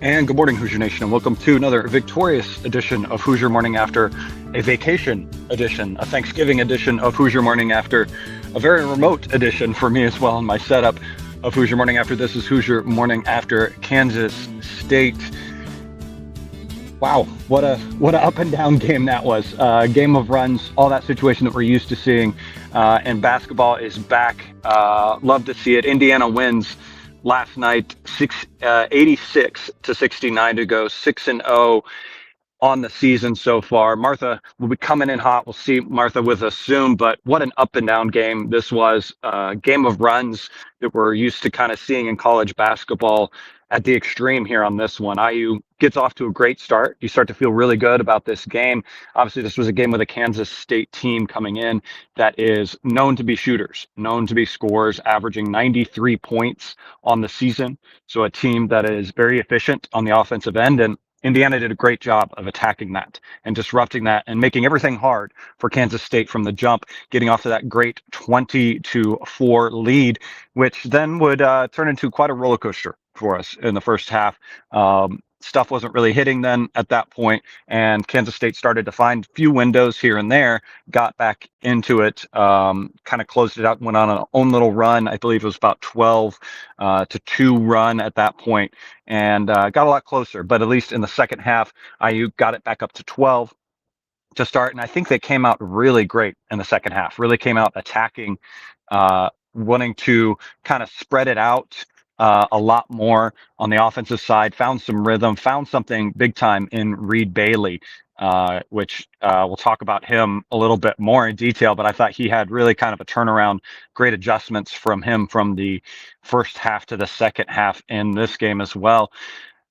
And good morning, Hoosier Nation, and welcome to another victorious edition of Hoosier Morning After, a vacation edition, a Thanksgiving edition of Hoosier Morning After, a very remote edition for me as well in my setup of Hoosier Morning After. This is Hoosier Morning After Kansas State. Wow, what a up and down game that was. Game of runs, all that situation that we're used to seeing, and basketball is back. Love to see it. Indiana wins last night, 86 to 69 to go 6-0 on the season so far. Martha will be coming in hot. We'll see Martha with us soon, but what an up and down game this was. Game of runs that we're used to kind of seeing in college basketball at the extreme here on this one. IU gets off to a great start. You start to feel really good about this game. Obviously, this was a game with a Kansas State team coming in that is known to be shooters, known to be scorers, averaging 93 points on the season. So a team that is very efficient on the offensive end, and Indiana did a great job of attacking that and disrupting that and making everything hard for Kansas State from the jump, getting off to that great 20-4 lead, which then would turn into quite a roller coaster for us in the first half. Stuff wasn't really hitting then at that point, and Kansas State started to find a few windows here and there, got back into it, kind of closed it out, went on an own little run. I believe it was about 12-2 run at that point, and got a lot closer. But at least in the second half, IU got it back up to 12 to start, and I think they came out really great in the second half, really came out attacking, wanting to kind of spread it out a lot more on the offensive side, found some rhythm, found something big time in Reed Bailey, which we'll talk about him a little bit more in detail, but I thought he had really kind of a turnaround, great adjustments from him from the first half to the second half in this game as well.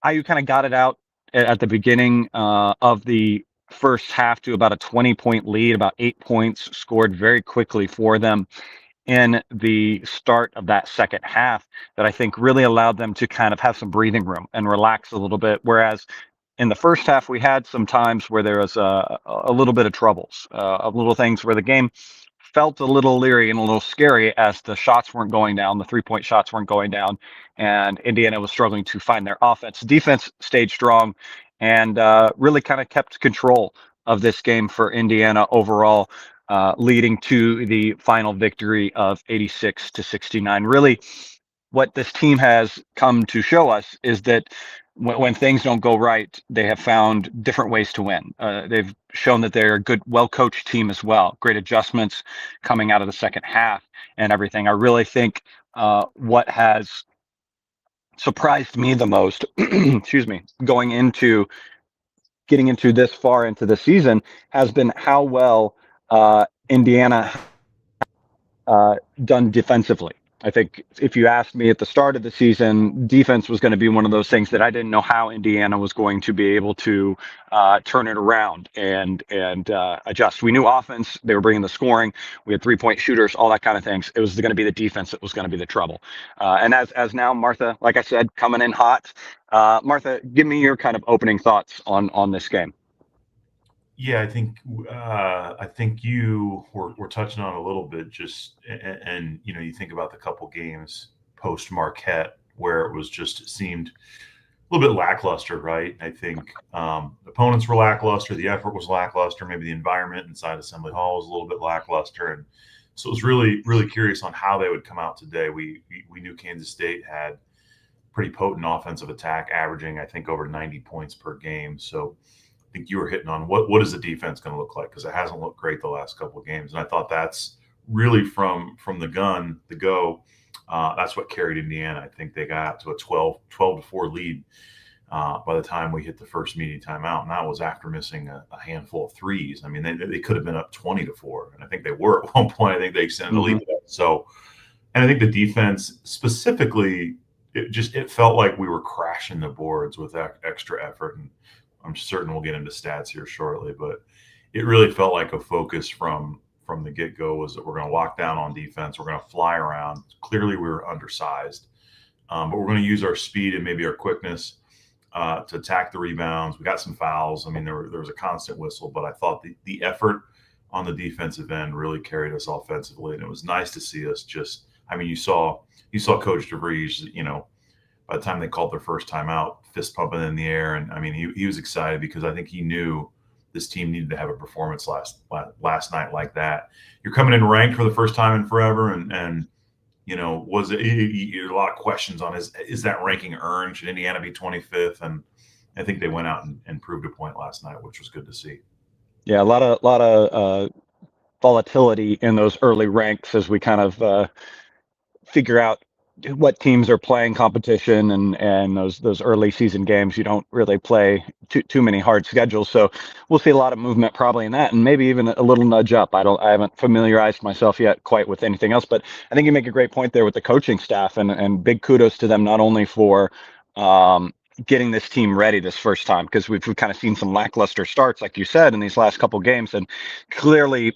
IU kind of got it out at the beginning of the first half to about a 20-point lead, about 8 points scored very quickly for them in the start of that second half that I think really allowed them to kind of have some breathing room and relax a little bit. Whereas in the first half, we had some times where there was a little bit of troubles, of little things where the game felt a little leery and a little scary as the shots weren't going down, the 3-point shots weren't going down, and Indiana was struggling to find their offense. Defense stayed strong and really kind of kept control of this game for Indiana overall, leading to the final victory of 86 to 69. Really, what this team has come to show us is that when things don't go right, they have found different ways to win. They've shown that they're a good, well-coached team as well. Great adjustments coming out of the second half and everything. I really think what has surprised me the most, excuse me, getting into this far into the season has been how well Indiana done defensively. I think if you asked me at the start of the season, defense was going to be one of those things that I didn't know how Indiana was going to be able to turn it around and adjust. We knew offense; they were bringing the scoring. We had 3-point shooters, all that kind of things. It was going to be the defense that was going to be the trouble. And as now, Martha, like I said, coming in hot. Martha, give me your kind of opening thoughts on this game. Yeah, I think you were touching on a little bit just, and you think about the couple games post Marquette where it seemed a little bit lackluster, right? I think opponents were lackluster, the effort was lackluster, maybe the environment inside Assembly Hall was a little bit lackluster, and so it was really curious on how they would come out today. We knew Kansas State had pretty potent offensive attack, averaging I think over 90 points per game, so. I think you were hitting on what is the defense going to look like, because it hasn't looked great the last couple of games, and I thought that's really from the go. That's what carried Indiana. I think they got to a 12-4 lead by the time we hit the first media timeout, and that was after missing a handful of threes. I mean, they could have been up 20-4, and I think they were at one point. I think they extended the lead. So, and I think the defense specifically, it felt like we were crashing the boards with extra effort, and I'm certain we'll get into stats here shortly, but it really felt like a focus from the get-go was that we're going to lock down on defense. We're going to fly around. Clearly, we were undersized, but we're going to use our speed and maybe our quickness to attack the rebounds. We got some fouls. I mean, there was a constant whistle, but I thought the effort on the defensive end really carried us offensively, and it was nice to see us just. I mean, you saw Coach DeVries, by by the time they called their first time out, fist pumping in the air. And I mean, he was excited because I think he knew this team needed to have a performance last night like that. You're coming in ranked for the first time in forever, and was it a lot of questions on is that ranking earned? Should Indiana be 25th? And I think they went out and proved a point last night, which was good to see. Yeah, a lot of volatility in those early ranks as we kind of figure out what teams are playing competition, and those early season games you don't really play too many hard schedules, so we'll see a lot of movement probably in that, and maybe even a little nudge up. I haven't familiarized myself yet quite with anything else, but I think you make a great point there with the coaching staff, and big kudos to them, not only for getting this team ready this first time, because we've kind of seen some lackluster starts, like you said, in these last couple games, and clearly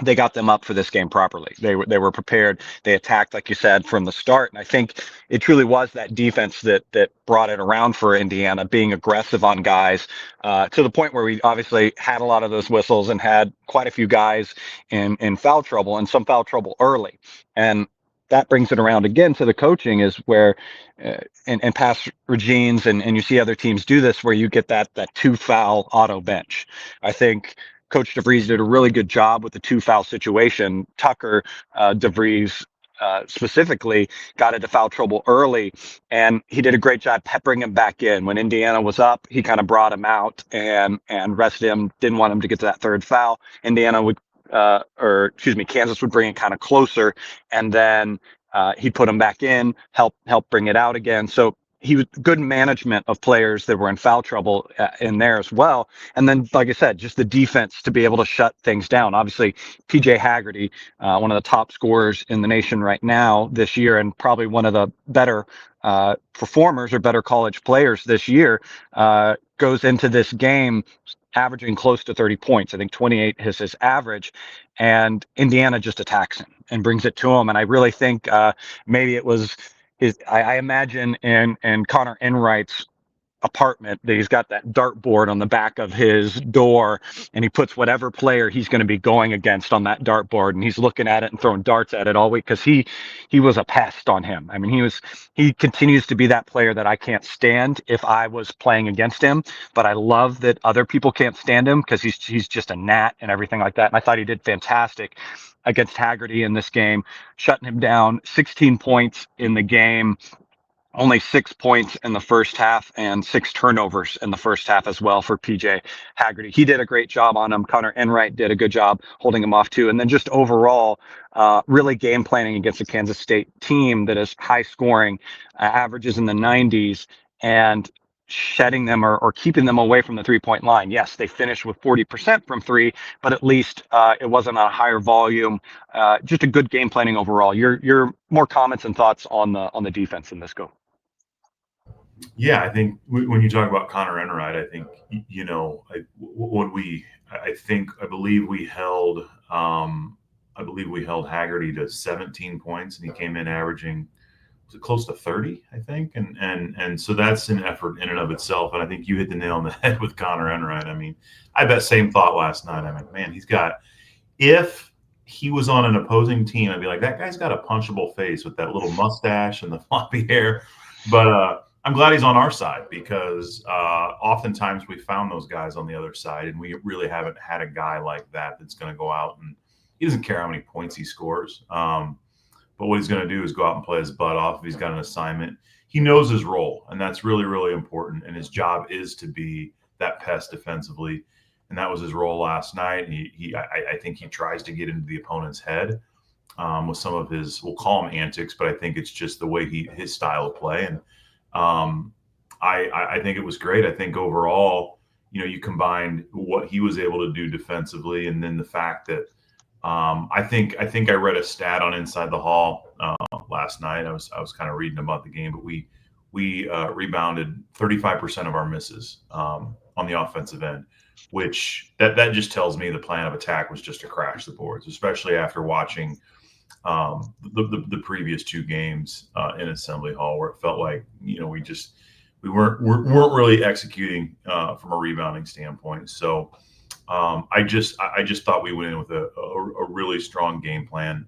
they got them up for this game properly. They were prepared. They attacked, like you said, from the start. And I think it truly was that defense that brought it around for Indiana, being aggressive on guys to the point where we obviously had a lot of those whistles and had quite a few guys in foul trouble, and some foul trouble early. And that brings it around again to the coaching, is where in past regimes, and you see other teams do this, where you get that 2-foul auto bench. I think Coach DeVries did a really good job with the 2-foul situation. Tucker DeVries specifically got into foul trouble early, and he did a great job peppering him back in. When Indiana was up, he kind of brought him out and rested him, didn't want him to get to that third foul. Indiana would, Kansas would bring it kind of closer, and then he'd put him back in, help bring it out again. So he was good management of players that were in foul trouble in there as well. And then, like I said, just the defense to be able to shut things down. Obviously, PJ Haggerty, one of the top scorers in the nation right now this year, and probably one of the better performers or better college players this year, goes into this game averaging close to 30 points. I think 28 is his average, and Indiana just attacks him and brings it to him. And I really think maybe it was I imagine in Connor Enright's apartment that he's got that dartboard on the back of his door, and he puts whatever player he's going to be going against on that dartboard, and he's looking at it and throwing darts at it all week, because he was a pest on him. I mean, he continues to be that player that I can't stand if I was playing against him, but I love that other people can't stand him, because he's just a gnat and everything like that. And I thought he did fantastic against Haggerty in this game, shutting him down. 16 points in the game, only 6 points in the first half, and 6 turnovers in the first half as well for PJ Haggerty. He did a great job on him. Connor Enright did a good job holding him off too. And then just overall, really game planning against a Kansas State team that is high scoring, averages in the 90s, and shedding them or keeping them away from the 3-point line. Yes, they finished with 40% from three, but at least it wasn't on a higher volume. Just a good game planning overall. Your more comments and thoughts on the defense in this go? Yeah, I think when you talk about Connor Enright, I think I believe we held Haggerty to 17 points, and he came in averaging close to 30, I think, and so that's an effort in and of itself. And I think you hit the nail on the head with Connor Enright. I mean, I had that same thought last night. I'm like, man, if he was on an opposing team, I'd be like, that guy's got a punchable face with that little mustache and the floppy hair. But I'm glad he's on our side, because oftentimes we found those guys on the other side, and we really haven't had a guy like that that's going to go out, and he doesn't care how many points he scores. But what he's going to do is go out and play his butt off if he's got an assignment. He knows his role, and that's really, really important. And his job is to be that pest defensively, and that was his role last night. And I think he tries to get into the opponent's head with some of his, we'll call him antics, but I think it's just the way his style of play. And I think it was great. I think overall, you combined what he was able to do defensively, and then the fact that I think I read a stat on Inside the Hall last night. I was kind of reading about the game, but we rebounded 35% of our misses on the offensive end, which that just tells me the plan of attack was just to crash the boards, especially after watching the previous 2 games in Assembly Hall, where it felt like we weren't really executing from a rebounding standpoint. So I just thought we went in with a really strong game plan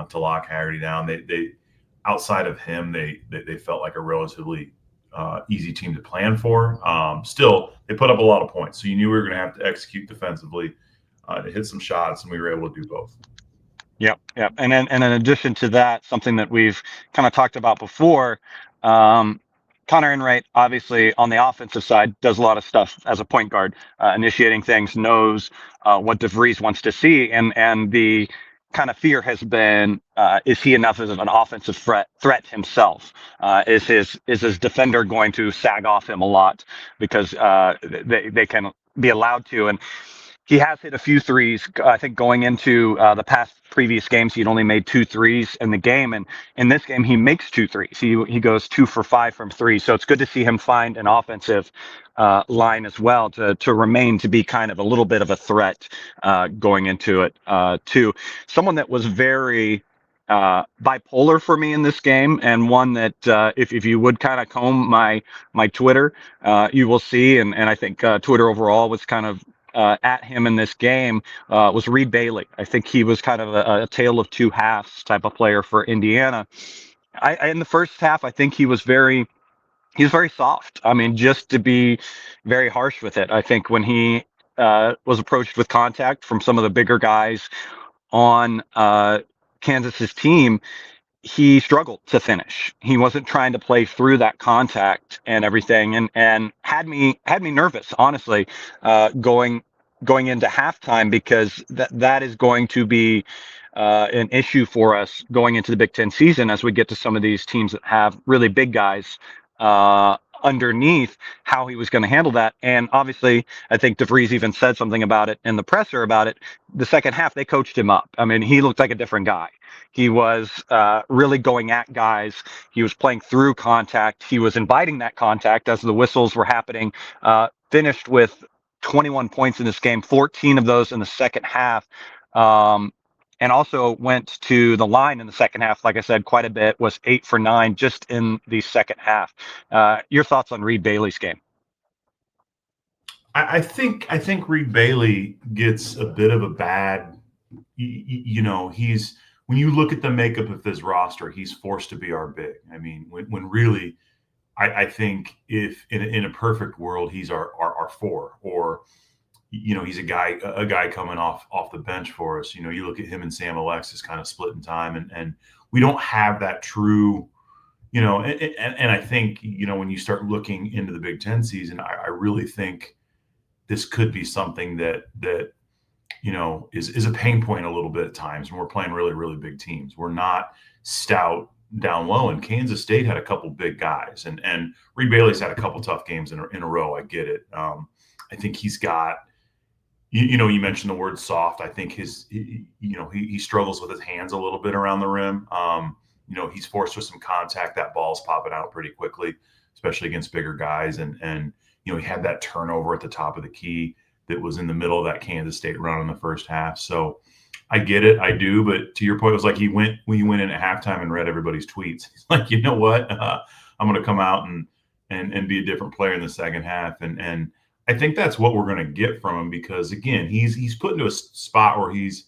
to lock Haggerty down. outside of him, they felt like a relatively easy team to plan for. Still, they put up a lot of points, so you knew we were going to have to execute defensively to hit some shots, and we were able to do both. Yep, yep. And in addition to that, something that we've kind of talked about before, um, Connor Enright, obviously on the offensive side, does a lot of stuff as a point guard, initiating things, knows what DeVries wants to see, and the kind of fear has been, is he enough of an offensive threat himself? Is his defender going to sag off him a lot because they can be allowed to? And he has hit a few threes. I think going into the past previous games, he'd only made 2 threes in the game, and in this game, he makes 2 threes. He goes 2 for 5 from three. So it's good to see him find an offensive line as well to remain to be kind of a little bit of a threat going into it too. Someone that was very bipolar for me in this game, and one that if you would kind of comb my Twitter, you will see, and I think Twitter overall was kind of at him in this game was Reed Bailey. I think he was kind of a tale of two halves type of player for Indiana. In the first half, I think he was very soft. I mean, just to be very harsh with it. I think when he was approached with contact from some of the bigger guys on Kansas's team, he struggled to finish. He wasn't trying to play through that contact and everything, and had me nervous, honestly, going into halftime, because that is going to be an issue for us going into the Big Ten season as we get to some of these teams that have really big guys underneath, how he was going to handle that. And obviously, I think DeVries even said something about it in the presser about it. The second half, they coached him up. I mean, he looked like a different guy. He was really going at guys. He was playing through contact. He was inviting that contact as the whistles were happening. Finished with 21 points in this game, 14 of those in the second half. And also went to the line in the second half, like I said, quite a bit, was 8 for 9 just in the second half. Your thoughts on Reed Bailey's game? I think Reed Bailey gets a bit of a bad, he's, when you look at the makeup of this roster, he's forced to be our big. I mean, when really, I think if in a perfect world, he's our four, or he's a guy coming off the bench for us. You look at him and Sam Alexis kind of splitting time, and we don't have that true, and I think, when you start looking into the Big Ten season, I really think this could be something that is a pain point a little bit at times when we're playing really, really big teams. We're not stout down low, and Kansas State had a couple big guys, and Reed Bailey's had a couple tough games in a row. I get it. I think he's got, you mentioned the word soft. I think he struggles with his hands a little bit around the rim. He's forced with some contact. That ball's popping out pretty quickly, especially against bigger guys. And he had that turnover at the top of the key that was in the middle of that Kansas State run in the first half. So I get it. I do. But to your point, it was like he went in at halftime and read everybody's tweets. He's like, you know what? I'm going to come out and be a different player in the second half. And I think that's what we're going to get from him, because, again, he's put into a spot where he's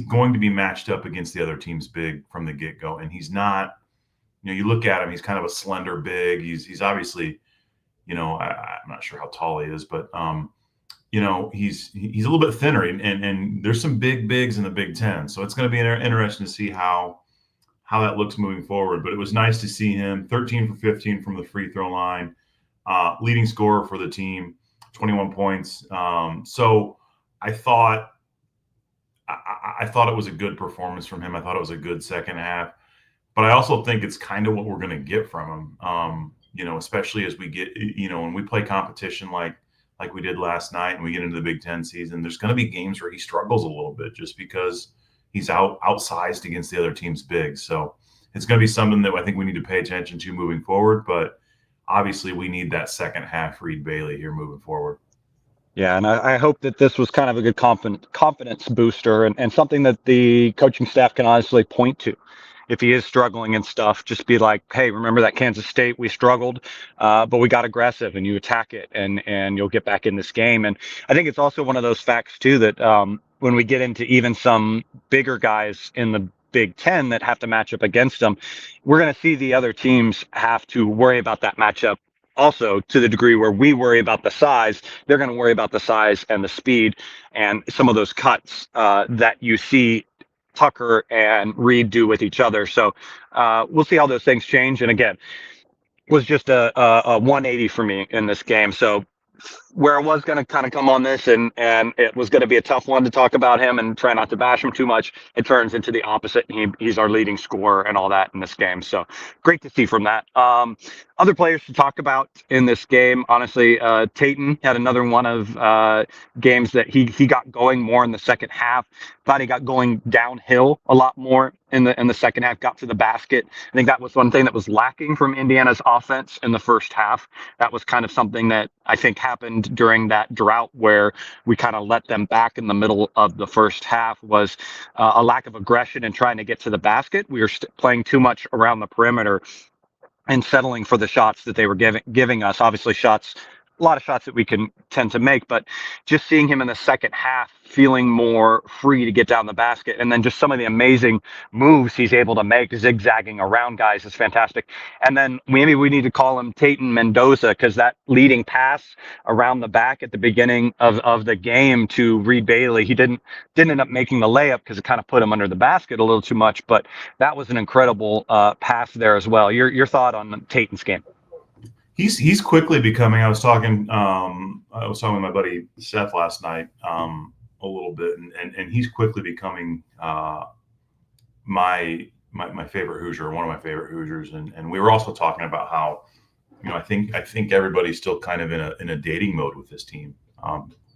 going to be matched up against the other team's big from the get-go. And he's not, you look at him, he's kind of a slender big. He's obviously, I'm not sure how tall he is, but he's a little bit thinner, and there's some big bigs in the Big Ten. So it's going to be interesting to see how that looks moving forward. But it was nice to see him 13 for 15 from the free throw line, leading scorer for the team, 21 points. So I thought it was a good performance from him. I thought it was a good second half, but I also think it's kind of what we're going to get from him. Especially as we get, when we play competition like we did last night and we get into the Big Ten season, there's going to be games where he struggles a little bit just because he's outsized against the other team's big. So it's going to be something that I think we need to pay attention to moving forward. But obviously we need that second half Reed Bailey here moving forward. Yeah, and I hope that this was kind of a good confidence booster, and something that the coaching staff can honestly point to. If he is struggling and stuff, just be like, hey, remember that Kansas State? We struggled, but we got aggressive, and you attack it, and you'll get back in this game. And I think it's also one of those facts, too, that when we get into even some bigger guys in the Big Ten that have to match up against them. We're going to see the other teams have to worry about that matchup also, to the degree where we worry about the size. They're going to worry about the size and the speed and some of those cuts that you see Tucker and Reed do with each other. So we'll see how those things change. And again, was just a 180 for me in this game. So where I was going to kind of come on this, and it was going to be a tough one to talk about him and try not to bash him too much, it turns into the opposite. He's our leading scorer and all that in this game. So great to see from that. Other players to talk about in this game, honestly, Tayton had another one of games that he got going more in the second half. Thought he got going downhill a lot more in the second half, got to the basket. I think that was one thing that was lacking from Indiana's offense in the first half. That was kind of something that I think happened during that drought where we kind of let them back in the middle of the first half, was a lack of aggression in trying to get to the basket. We were playing too much around the perimeter and settling for the shots that they were giving us. Obviously, a lot of shots that we can tend to make, but just seeing him in the second half feeling more free to get down the basket, and then just some of the amazing moves he's able to make, zigzagging around guys, is fantastic. And then maybe we need to call him Tayton Mendoza, because that leading pass around the back at the beginning of the game to Reed Bailey, he didn't end up making the layup because it kind of put him under the basket a little too much, but that was an incredible pass there as well. Your thought on Tayton's game? He's quickly becoming. I was talking with my buddy Seth last night a little bit, and he's quickly becoming my favorite Hoosier, one of my favorite Hoosiers. And we were also talking about how, I think everybody's still kind of in a dating mode with this team.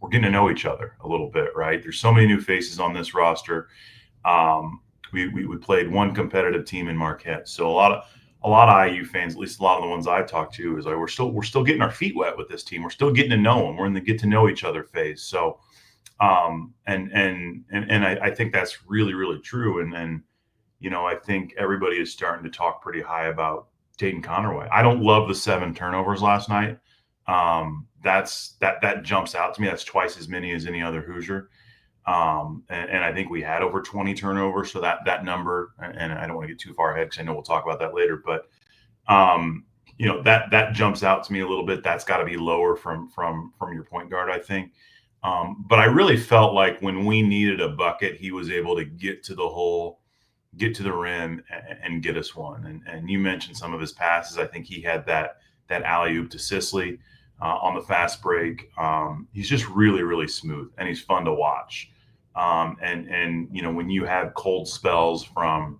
We're getting to know each other a little bit, right? There's so many new faces on this roster. We played one competitive team in Marquette, so a lot of IU fans, at least a lot of the ones I talk to, is like we're still getting our feet wet with this team. We're still getting to know them. We're in the get to know each other phase. So, and I think that's really, really true. And I think everybody is starting to talk pretty high about Dayton Connerway. I don't love the 7 turnovers last night. That jumps out to me. That's twice as many as any other Hoosier. And I think we had over 20 turnovers. So that number, and I don't want to get too far ahead because I know we'll talk about that later, but that jumps out to me a little bit. That's got to be lower from your point guard, I think. But I really felt like when we needed a bucket, he was able to get to the hole, get to the rim, and get us one. And you mentioned some of his passes. I think he had that alley-oop to Sisley on the fast break. He's just really, really smooth, and he's fun to watch. And when you have cold spells from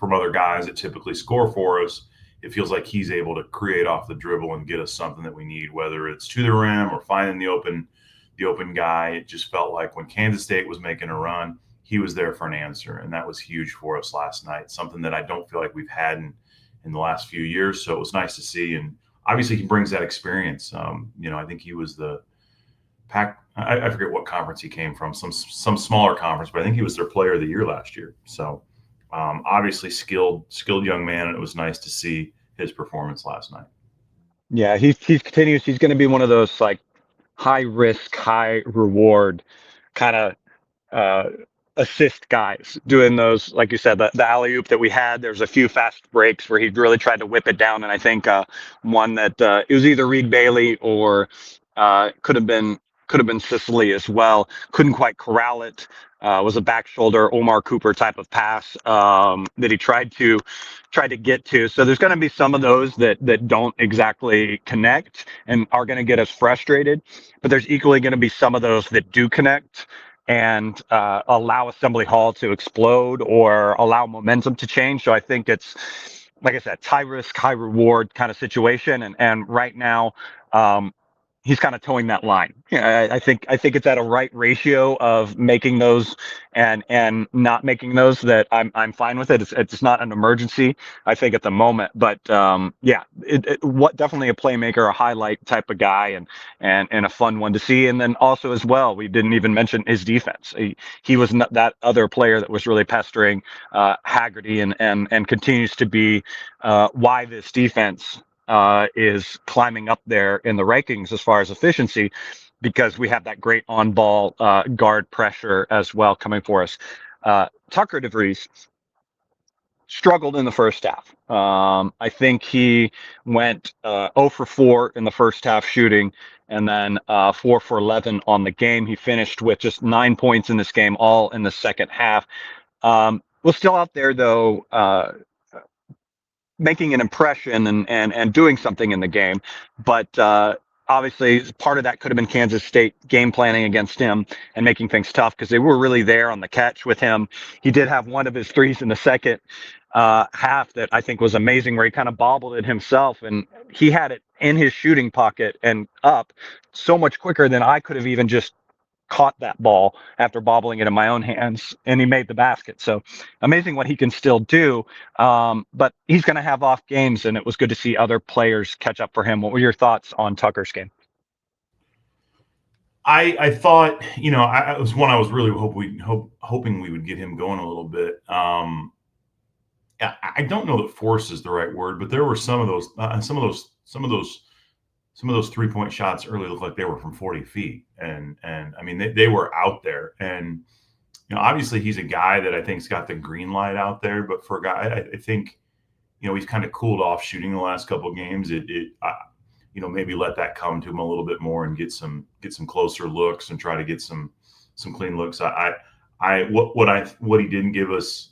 other guys that typically score for us, it feels like he's able to create off the dribble and get us something that we need, whether it's to the rim or finding the open guy. It just felt like when Kansas State was making a run, he was there for an answer, and that was huge for us last night, something that I don't feel like we've had in the last few years. So it was nice to see, and obviously he brings that experience. I think he was the Pac. I forget what conference he came from, some smaller conference, but I think he was their player of the year last year. So obviously skilled young man, and it was nice to see his performance last night. Yeah, he continues. He's going to be one of those like high risk, high reward kind of assist guys, doing those, like you said, the alley oop that we had. There's a few fast breaks where he really tried to whip it down, and I think one that it was either Reed Bailey or could have been Sicily as well. Couldn't quite corral it. Was a back shoulder Omar Cooper type of pass that he tried to get to. So there's going to be some of those that don't exactly connect and are going to get us frustrated, but there's equally going to be some of those that do connect and allow Assembly Hall to explode or allow momentum to change. So I think it's, like I said, high risk, high reward kind of situation. And right now, he's kind of towing that line. Yeah, I think it's at a right ratio of making those and not making those that I'm fine with it. It's not an emergency, I think, at the moment. But what definitely a playmaker, a highlight type of guy, and a fun one to see. And then also as well, we didn't even mention his defense. He was not that other player that was really pestering Haggerty and continues to be why this defense is climbing up there in the rankings as far as efficiency, because we have that great on-ball guard pressure as well coming for us. Tucker DeVries, struggled in the first half. I think he went 0 for 4 in the first half shooting, and then 4 for 11 on the game. He finished with just 9 points in this game, all in the second half. Was still out there though, making an impression and doing something in the game, but obviously part of that could have been Kansas State game planning against him and making things tough because they were really there on the catch with him. He did have one of his threes in the second half that I think was amazing, where he kind of bobbled it himself, and he had it in his shooting pocket and up so much quicker than I could have even just caught that ball after bobbling it in my own hands, and he made the basket. So amazing what he can still do. But he's going to have off games, and it was good to see other players catch up for him. What were your thoughts on Tucker's game? I thought, it was one I was really hoping we would get him going a little bit. I don't know that force is the right word, but there were some of those 3-point shots early looked like they were from 40 feet. And I mean, they were out there. And, obviously he's a guy that I think's got the green light out there, but for a guy, I think, he's kind of cooled off shooting the last couple of games. Maybe let that come to him a little bit more and get some closer looks and try to get some clean looks. What he didn't give us,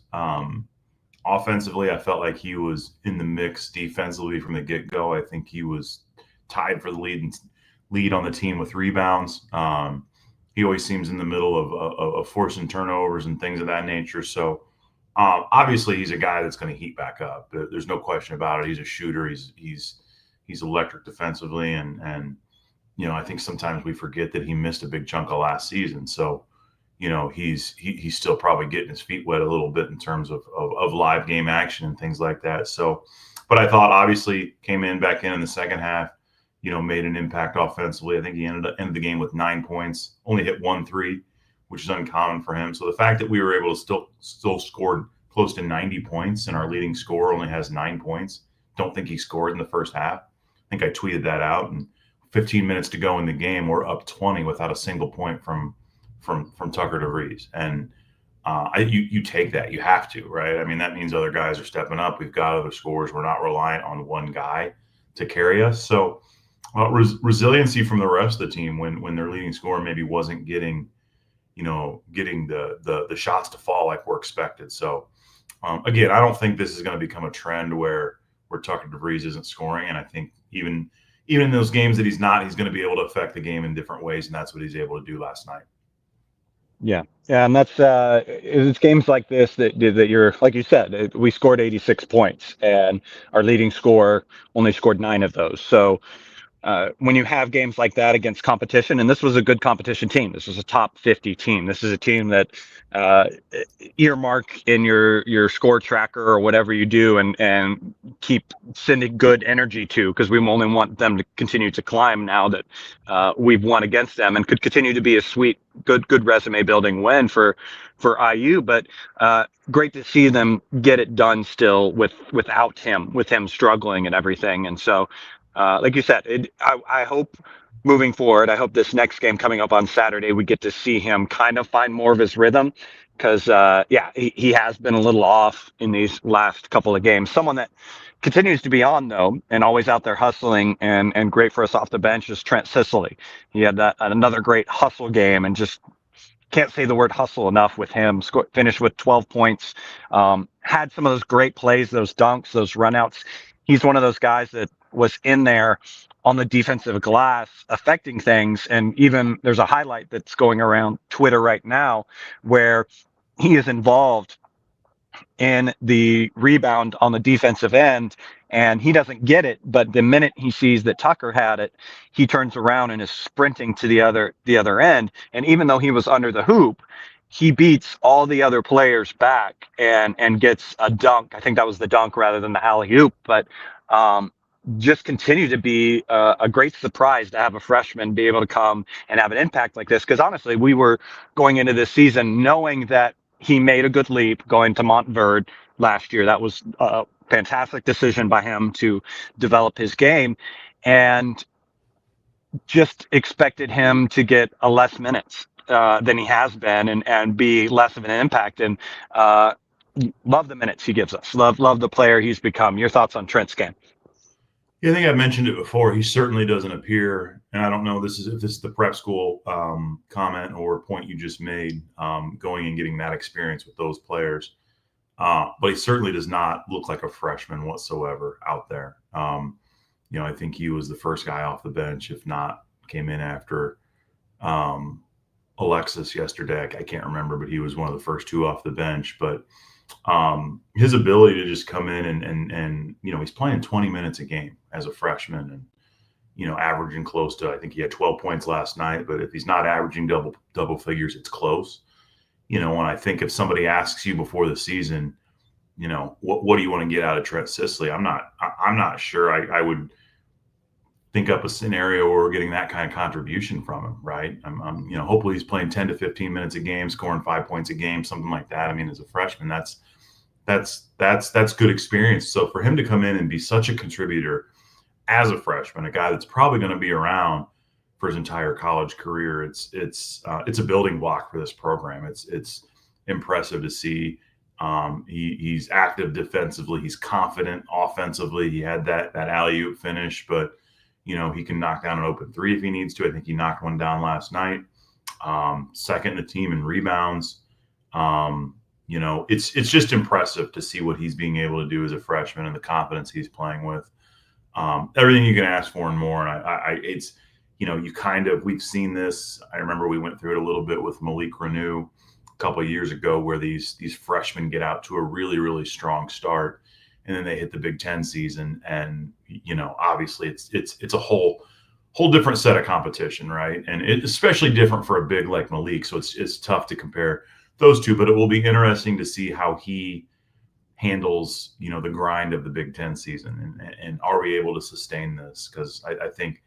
offensively, I felt like he was in the mix defensively from the get-go. I think he was tied for the lead on the team with rebounds. He always seems in the middle of forcing turnovers and things of that nature. So obviously he's a guy that's going to heat back up. There's no question about it. He's a shooter. He's electric defensively, and I think sometimes we forget that he missed a big chunk of last season. So he's still probably getting his feet wet a little bit in terms of live game action and things like that. So, but I thought obviously came back in the second half, made an impact offensively. I think he ended the game with 9 points, only hit 1 3, which is uncommon for him. So the fact that we were able to still score close to 90 points and our leading scorer only has 9 points. Don't think he scored in the first half. I think I tweeted that out, and 15 minutes to go in the game, we're up 20 without a single point from Tucker DeVries. And you take that. You have to, right? I mean, that means other guys are stepping up. We've got other scorers. We're not reliant on one guy to carry us. So resiliency from the rest of the team when their leading scorer maybe wasn't getting the shots to fall like we're expected. So again, I don't think this is going to become a trend where Tucker DeVries isn't scoring. And I think even in those games that he's not, he's going to be able to affect the game in different ways. And that's what he's able to do last night. Yeah, and that's it's games like this that you're, like you said, we scored 86 points, and our leading scorer only scored 9 of those. So when you have games like that against competition, and this was a good competition team, this was a top 50 team. This is a team that earmark in your score tracker or whatever you do, and keep sending good energy to, because we only want them to continue to climb now that we've won against them, and could continue to be a sweet, good resume building win for IU. But great to see them get it done still without him, with him struggling and everything. And so, like you said, I hope moving forward, I hope this next game coming up on Saturday, we get to see him kind of find more of his rhythm, because he has been a little off in these last couple of games. Someone that continues to be on, though, and always out there hustling and great for us off the bench is Trent Sicily. He had another great hustle game, and just can't say the word hustle enough with him. Finished with 12 points, had some of those great plays, those dunks, those runouts. He's one of those guys that was in there on the defensive glass affecting things. And even there's a highlight that's going around Twitter right now where he is involved in the rebound on the defensive end, and he doesn't get it. But the minute he sees that Tucker had it, he turns around and is sprinting to the other end. And even though he was under the hoop, he beats all the other players back and gets a dunk. I think that was the dunk rather than the alley-oop. But just continue to be a great surprise to have a freshman be able to come and have an impact like this. Because honestly, we were going into this season knowing that he made a good leap going to Montverde last year. That was a fantastic decision by him to develop his game, and just expected him to get less minutes than he has been, and be less of an impact. And love the minutes he gives us. Love the player he's become. Your thoughts on Trent's game? Yeah, I think I mentioned it before. He certainly doesn't appear, and I don't know if this is the prep school comment or point you just made, going and getting that experience with those players. But he certainly does not look like a freshman whatsoever out there. I think he was the first guy off the bench, if not came in after Alexis yesterday. I can't remember, but he was one of the first two off the bench. But his ability to just come in and he's playing 20 minutes a game as a freshman and averaging close to, I think he had 12 points last night, but if he's not averaging double figures, it's close. When I think if somebody asks you before the season, what do you want to get out of Trent Sisley? I'm not sure I would think up a scenario where we're getting that kind of contribution from him, right? I'm hopefully he's playing 10 to 15 minutes a game, scoring 5 points a game, something like that. I mean, as a freshman, that's good experience. So for him to come in and be such a contributor as a freshman, a guy that's probably going to be around for his entire college career, it's a building block for this program. It's impressive to see. He's active defensively. He's confident offensively. He had that alley-oop finish, but he can knock down an open three if he needs to. I think he knocked one down last night. Second in the team in rebounds. It's just impressive to see what he's being able to do as a freshman and the confidence he's playing with. Everything you can ask for and more. And we've seen this. I remember we went through it a little bit with Malik Renew a couple of years ago, where these freshmen get out to a really, really strong start, and then they hit the Big Ten season, and obviously it's a whole different set of competition, right? And it's especially different for a big like Malik, so it's tough to compare those two. But it will be interesting to see how he handles the grind of the Big Ten season, and are we able to sustain this? Because I think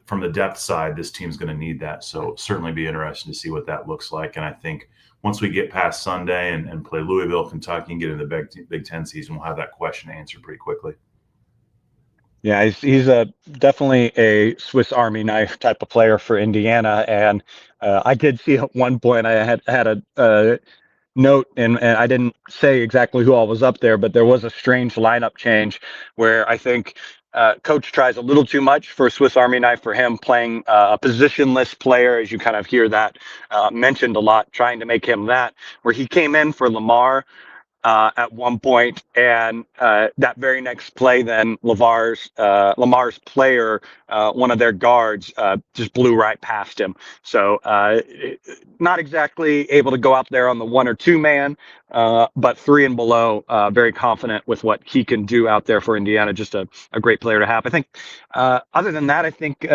from the depth side, this team's going to need that. So certainly be interesting to see what that looks like. And I think once we get past Sunday and play Louisville, Kentucky, and get into the Big Ten season, we'll have that question answered pretty quickly. Yeah, he's definitely a Swiss Army knife type of player for Indiana. And I did see at one point I had a note, and I didn't say exactly who all was up there, but there was a strange lineup change where I think coach tries a little too much for a Swiss Army knife for him, playing a positionless player, as you kind of hear that mentioned a lot, trying to make him that, where he came in for Lamar at one point, and that very next play, then Lamar's player, one of their guards, just blew right past him. So not exactly able to go out there on the 1 or 2 man, but 3 and below, very confident with what he can do out there for Indiana. Just a great player to have. I think other than that, I think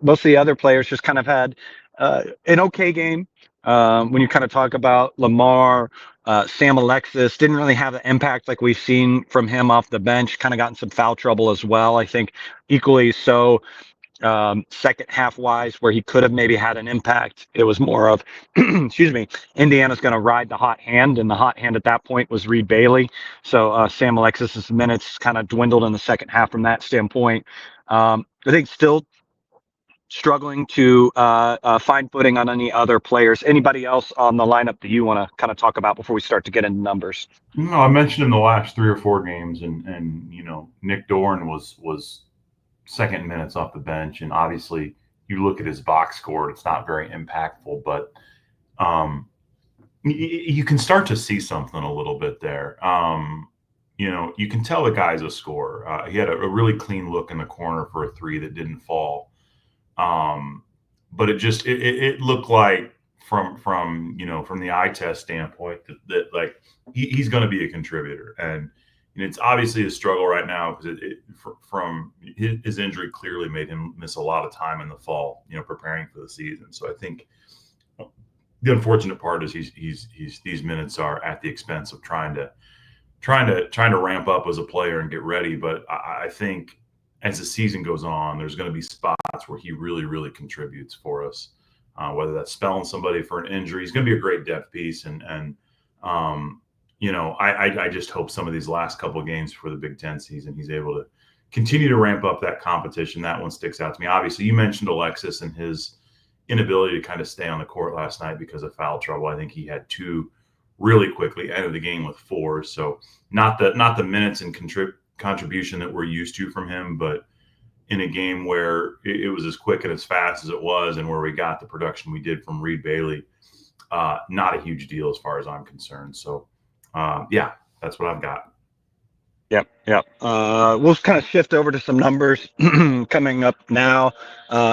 most of the other players just kind of had an okay game. When you kind of talk about Lamar, Sam Alexis didn't really have an impact like we've seen from him off the bench, kind of got in some foul trouble as well. I think equally so second half wise, where he could have maybe had an impact. It was more of, excuse me, Indiana's going to ride the hot hand, and the hot hand at that point was Reed Bailey. So Sam Alexis's minutes kind of dwindled in the second half from that standpoint. I think still struggling to find footing on any other players. Anybody else on the lineup that you want to kind of talk about before we start to get into numbers? No, I mentioned in the last 3 or 4 games, and Nick Dorn was second minutes off the bench, and obviously you look at his box score, it's not very impactful, but you can start to see something a little bit there. You can tell the guy's a scorer. He had a really clean look in the corner for a 3 that didn't fall. But it looked like from the eye test standpoint that like he's going to be a contributor, and it's obviously a struggle right now because from his injury clearly made him miss a lot of time in the fall, preparing for the season. So I think the unfortunate part is these minutes are at the expense of trying to ramp up as a player and get ready. But I think as the season goes on, there's going to be spots where he really, really contributes for us, whether that's spelling somebody for an injury. He's going to be a great depth piece. I just hope some of these last couple of games for the Big Ten season, he's able to continue to ramp up that competition. That one sticks out to me. Obviously, you mentioned Alexis and his inability to kind of stay on the court last night because of foul trouble. I think he had 2 really quickly, ended the game with 4. So not the minutes and contribution that we're used to from him, but in a game where it was as quick and as fast as it was, and where we got the production we did from Reed Bailey, not a huge deal as far as I'm concerned. So, yeah, that's what I've got. Yep, yep. We'll kind of shift over to some numbers coming up now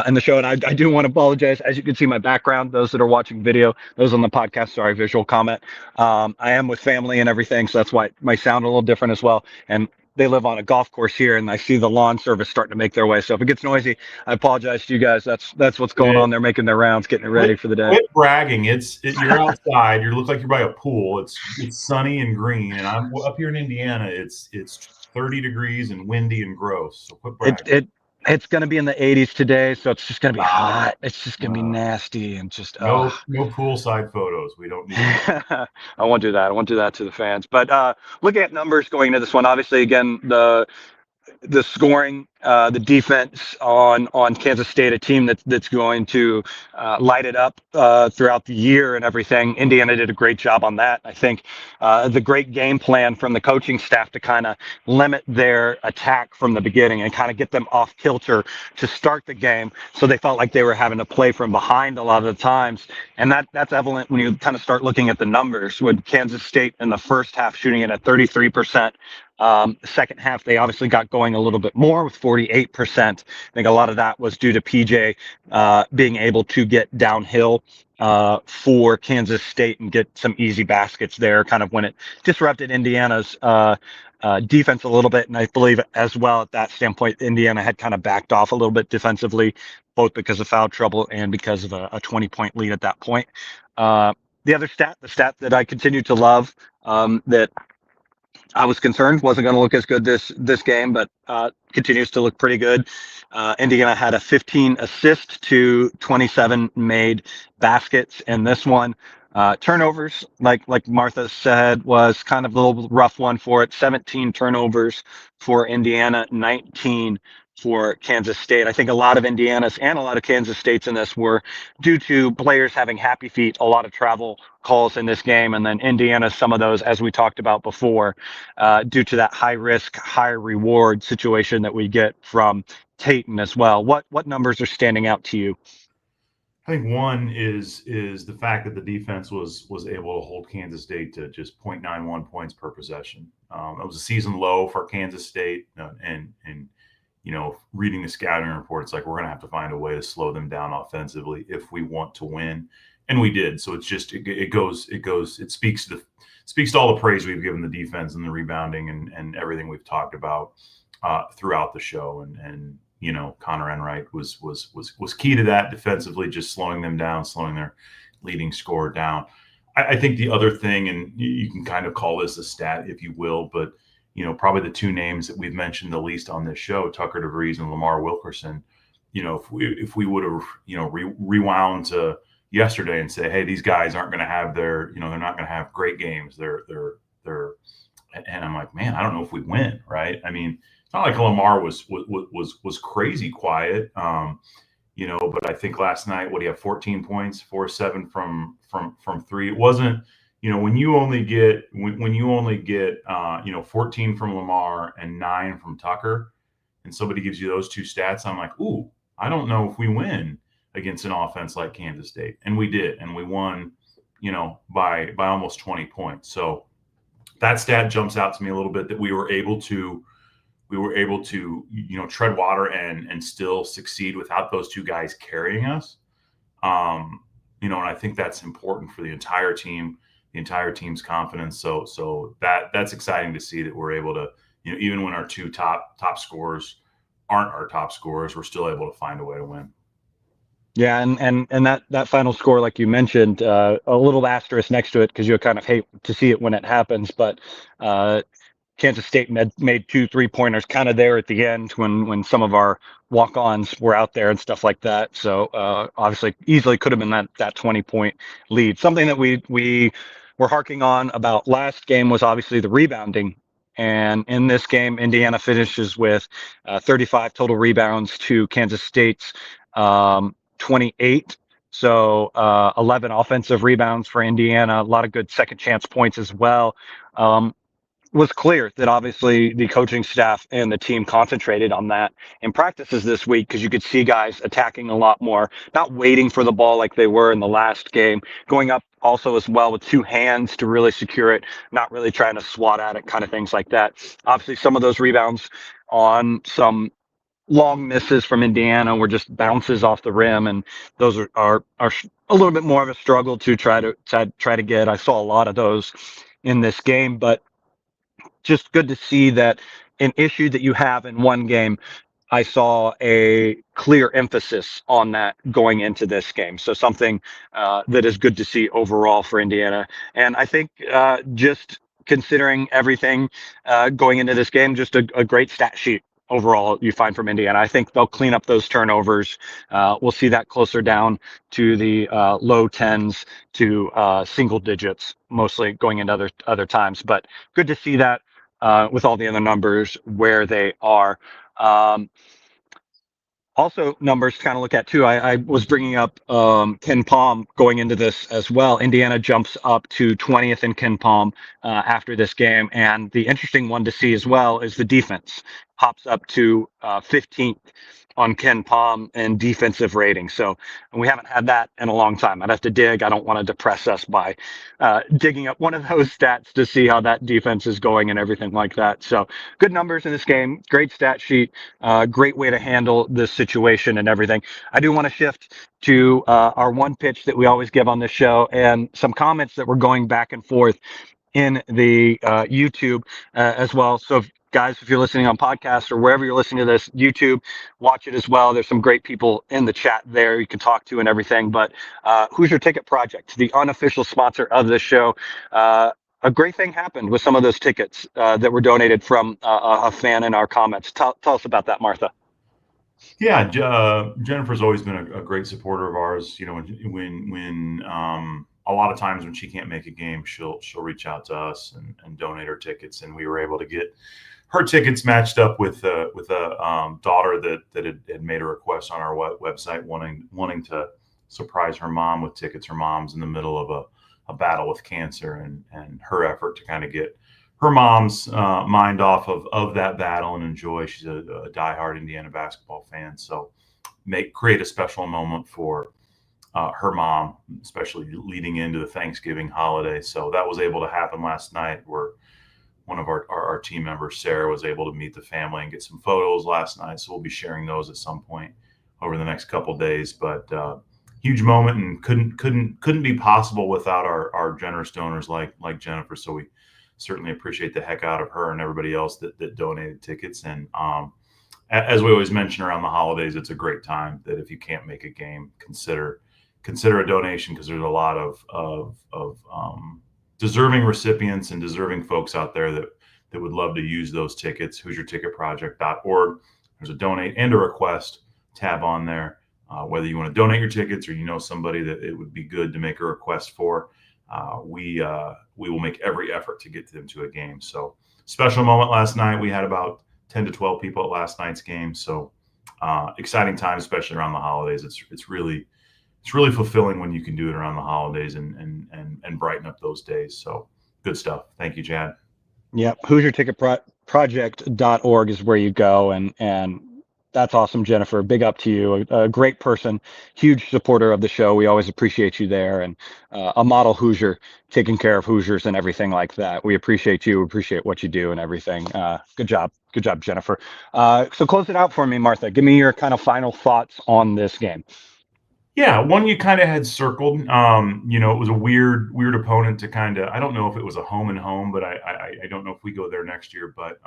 in the show. And I do want to apologize. As you can see, my background, those that are watching video, those on the podcast, sorry, visual comment. I am with family and everything, so that's why it might sound a little different as well. And they live on a golf course here, and I see the lawn service starting to make their way. So if it gets noisy, I apologize to you guys. That's what's going on. They're making their rounds, getting it ready for the day. Quit bragging. You're outside. You look like you're by a pool. It's sunny and green, and I'm up here in Indiana. It's 30 degrees and windy and gross. So quit bragging. It's going to be in the 80s today, so it's just going to be hot. It's just going to be nasty and just no poolside photos. We don't need that. I won't do that. I won't do that to the fans. But looking at numbers going into this one, obviously, again, the scoring, the defense on Kansas State, a team that's going to light it up throughout the year and everything. Indiana did a great job on that. I think the great game plan from the coaching staff to kind of limit their attack from the beginning and kind of get them off kilter to start the game, so they felt like they were having to play from behind a lot of the times. And that's evident when you kind of start looking at the numbers, with Kansas State in the first half shooting it at 33%. Second half, they obviously got going a little bit more with 48%. I think a lot of that was due to PJ being able to get downhill for Kansas State and get some easy baskets there, kind of when it disrupted Indiana's defense a little bit. And I believe as well at that standpoint, Indiana had kind of backed off a little bit defensively, both because of foul trouble and because of a 20-point lead at that point. The other stat, the stat that I continue to love, that I was concerned wasn't going to look as good this game, but continues to look pretty good. Indiana had a 15 assist to 27 made baskets in this one. Turnovers, like Martha said, was kind of a little rough one for it. 17 turnovers for Indiana, 19 for Kansas State. I think a lot of Indiana's and a lot of Kansas State's in this were due to players having happy feet, a lot of travel calls in this game, and then Indiana, some of those, as we talked about before, due to that high risk, high reward situation that we get from Tatum as well. What numbers are standing out to you? I think one is the fact that the defense was able to hold Kansas State to just 0.91 points per possession. It was a season low for Kansas State, and reading the scouting report, it's like we're going to have to find a way to slow them down offensively if we want to win, and we did. So it's just it speaks to all the praise we've given the defense and the rebounding and everything we've talked about throughout the show, and Connor Enright was key to that defensively, just slowing them down, slowing their leading scorer down. I think the other thing, and you can kind of call this a stat if you will, but probably the two names that we've mentioned the least on this show, Tucker DeVries and Lamar Wilkerson. If we would have rewound to yesterday and say, hey, these guys aren't going to have they're not going to have great games. They're and I'm like, man, I don't know if we win, right? I mean, it's not like Lamar was crazy quiet, but I think last night, what do you have? 14 points, 4-7 from three. It wasn't, when you only get 14 from Lamar and 9 from Tucker, and somebody gives you those two stats, I'm like, ooh, I don't know if we win against an offense like Kansas State, and we did, and we won, by almost 20 points. So that stat jumps out to me a little bit, that we were able to tread water and still succeed without those two guys carrying us. And I think that's important for the entire team, the entire team's confidence. So that's exciting to see, that we're able to, even when our two top scorers aren't our top scorers, we're still able to find a way to win. Yeah, and that final score, like you mentioned, a little asterisk next to it, because you kind of hate to see it when it happens, but Kansas State made 2 3-pointers kind of there at the end when some of our walk-ons were out there and stuff like that. So obviously easily could have been that 20-point lead. Something that we were harking on about last game was obviously the rebounding. And in this game, Indiana finishes with 35 total rebounds to Kansas State's 28. So 11 offensive rebounds for Indiana, a lot of good second chance points as well. Was clear that obviously the coaching staff and the team concentrated on that in practices this week because you could see guys attacking a lot more, not waiting for the ball like they were in the last game, going up also as well with two hands to really secure it, not really trying to swat at it, kind of things like that. Obviously, some of those rebounds on some long misses from Indiana were just bounces off the rim, and those are a little bit more of a struggle to try to get. I saw a lot of those in this game, but just good to see that an issue that you have in one game, I saw a clear emphasis on that going into this game. So something that is good to see overall for Indiana. And I think just considering everything going into this game, just a great stat sheet overall you find from Indiana. I think they'll clean up those turnovers. We'll see that closer down to the low tens to single digits, mostly going into other times. But good to see that with all the other numbers where they are. Um, Also, numbers to kind of look at too. I was bringing up Ken Palm going into this as well. Indiana jumps up to 20th in Ken Palm after this game, and the interesting one to see as well is the defense hops up to 15th on Ken Palm and defensive rating. So we haven't had that in a long time. I'd have to dig. I don't want to depress us by digging up one of those stats to see how that defense is going and everything like that. So good numbers in this game. Great stat sheet. Great way to handle this situation and everything. I do want to shift to our one pitch that we always give on this show and some comments that were going back and forth in the YouTube as well. So guys, if you're listening on podcast or wherever you're listening to this, YouTube, watch it as well. There's some great people in the chat there you can talk to and everything. But Hoosier Ticket Project, the unofficial sponsor of this show, a great thing happened with some of those tickets that were donated from a fan in our comments. Tell us about that, Martha. Yeah, Jennifer's always been a great supporter of ours. You know, when a lot of times when she can't make a game, she'll reach out to us and donate her tickets, and we were able to get her tickets matched up with a daughter that had made a request on our website wanting to surprise her mom with tickets. Her mom's in the middle of a battle with cancer, and her effort to kind of get her mom's mind off of that battle and enjoy. She's a diehard Indiana basketball fan, so create a special moment for her mom, especially leading into the Thanksgiving holiday. So that was able to happen last night, where one of our team members, Sarah, was able to meet the family and get some photos last night. So we'll be sharing those at some point over the next couple of days. But huge moment, and couldn't be possible without our generous donors like Jennifer. So we certainly appreciate the heck out of her and everybody else that donated tickets. And as we always mention around the holidays, it's a great time that if you can't make a game, consider a donation, because there's a lot of deserving recipients and deserving folks out there that would love to use those tickets. HoosierTicketProject.org. There's a donate and a request tab on there. Whether you want to donate your tickets or you know somebody that it would be good to make a request for, we will make every effort to get them to a game. So special moment last night. We had about 10 to 12 people at last night's game. So exciting time, especially around the holidays. It's really fulfilling when you can do it around the holidays and brighten up those days. So good stuff. Thank you, Chad. Yep. HoosierTicketProject.org is where you go. And that's awesome, Jennifer. Big up to you. A great person, huge supporter of the show. We always appreciate you there. And a model Hoosier, taking care of Hoosiers and everything like that. We appreciate you. We appreciate what you do and everything. Good job. Good job, Jennifer. So close it out for me, Martha. Give me your kind of final thoughts on this game. Yeah, one you kind of had circled. It was a weird opponent to kind of. I don't know if it was a home and home, but I don't know if we go there next year. But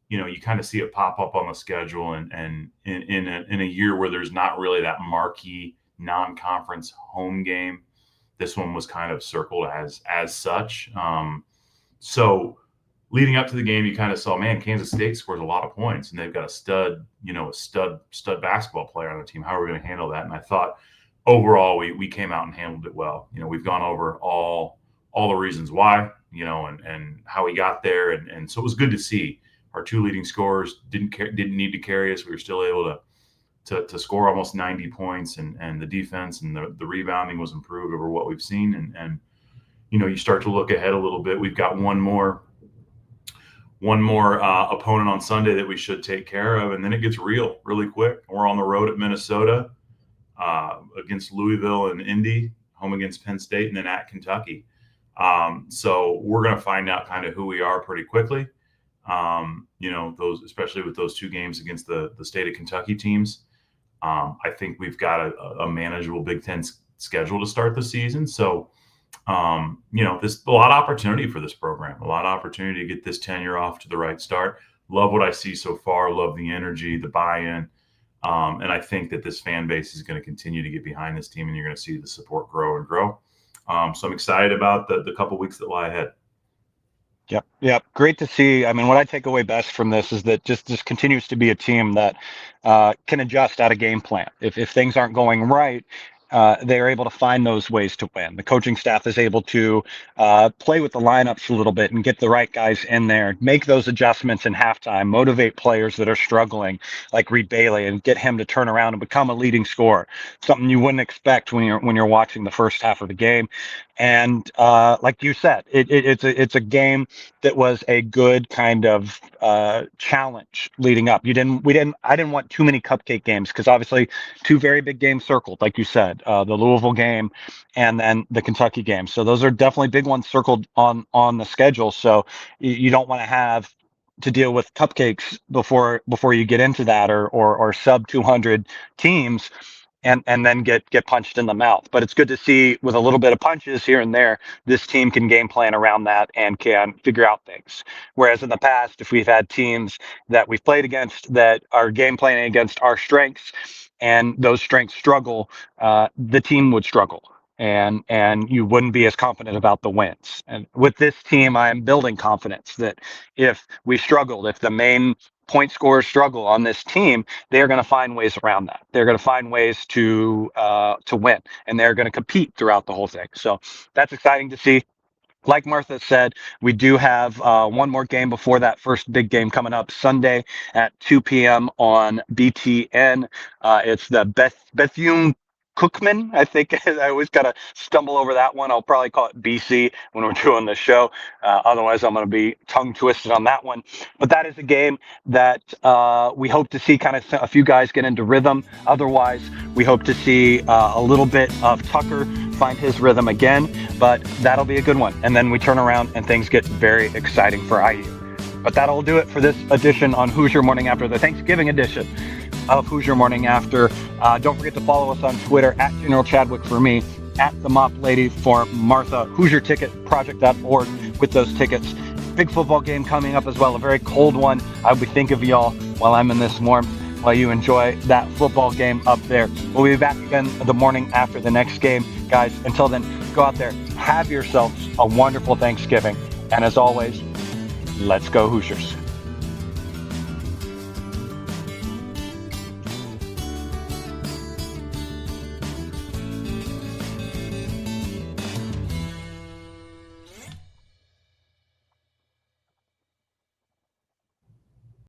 you kind of see it pop up on the schedule, and in a year where there's not really that marquee non-conference home game, this one was kind of circled as such. So leading up to the game, you kind of saw, man, Kansas State scores a lot of points, and they've got a stud basketball player on the team. How are we going to handle that? And I thought overall we came out and handled it well. We've gone over all the reasons why, and how we got there, and so it was good to see our two leading scorers didn't need to carry us. We were still able to score almost 90 points, and the defense and the rebounding was improved over what we've seen. And you start to look ahead a little bit. We've got one more opponent on Sunday that we should take care of, and then it gets really quick. We're on the road at Minnesota, against Louisville and Indy, home against Penn State, and then at Kentucky. So we're going to find out kind of who we are pretty quickly. Those, especially with those two games against the state of Kentucky teams. I think we've got a manageable Big Ten schedule to start the season. So, there's a lot of opportunity for this program, a lot of opportunity to get this tenure off to the right start. Love what I see so far. Love the energy, the buy-in. And I think that this fan base is going to continue to get behind this team, and you're going to see the support grow and grow. So I'm excited about the couple weeks that lie ahead. Yep. Great to see. I mean, what I take away best from this is that just this continues to be a team that can adjust out of game plan. If things aren't going right, they are able to find those ways to win. The coaching staff is able to play with the lineups a little bit and get the right guys in there, make those adjustments in halftime, motivate players that are struggling, like Reed Bailey, and get him to turn around and become a leading scorer. Something you wouldn't expect when you're watching the first half of the game. And like you said, it's a game that was a good kind of challenge leading up. I didn't want too many cupcake games, because obviously two very big games circled, like you said, the Louisville game and then the Kentucky game. So those are definitely big ones circled on the schedule. So you don't want to have to deal with cupcakes before you get into that, or sub 200 teams. And then get punched in the mouth. But it's good to see, with a little bit of punches here and there, this team can game plan around that and can figure out things. Whereas in the past, if we've had teams that we've played against that are game planning against our strengths, and those strengths struggle, the team would struggle. And you wouldn't be as confident about the wins. And with this team, I am building confidence that if we struggled, if the main point scorers struggle on this team, they're going to find ways around that. They're going to find ways to win, and they're going to compete throughout the whole thing. So that's exciting to see. Like Martha said, we do have one more game before that first big game coming up Sunday at 2 p.m. on BTN. It's the Bethune Cookman, I think. I always got to stumble over that one. I'll probably call it BC when we're doing the show. Otherwise, I'm going to be tongue twisted on that one. But that is a game that we hope to see kind of a few guys get into rhythm. Otherwise, we hope to see a little bit of Tucker find his rhythm again. But that'll be a good one. And then we turn around and things get very exciting for IU. But that'll do it for this edition on Hoosier Morning After, the Thanksgiving edition of Hoosier Morning After. Don't forget to follow us on Twitter at General Chadwick for me, at the Mop Lady for Martha, HoosierTicketProject.org with those tickets. Big football game coming up as well, a very cold one. I'll be thinking of y'all while I'm in this warmth, while you enjoy that football game up there. We'll be back again the morning after the next game. Guys, until then, go out there, have yourselves a wonderful Thanksgiving. And as always, let's go Hoosiers.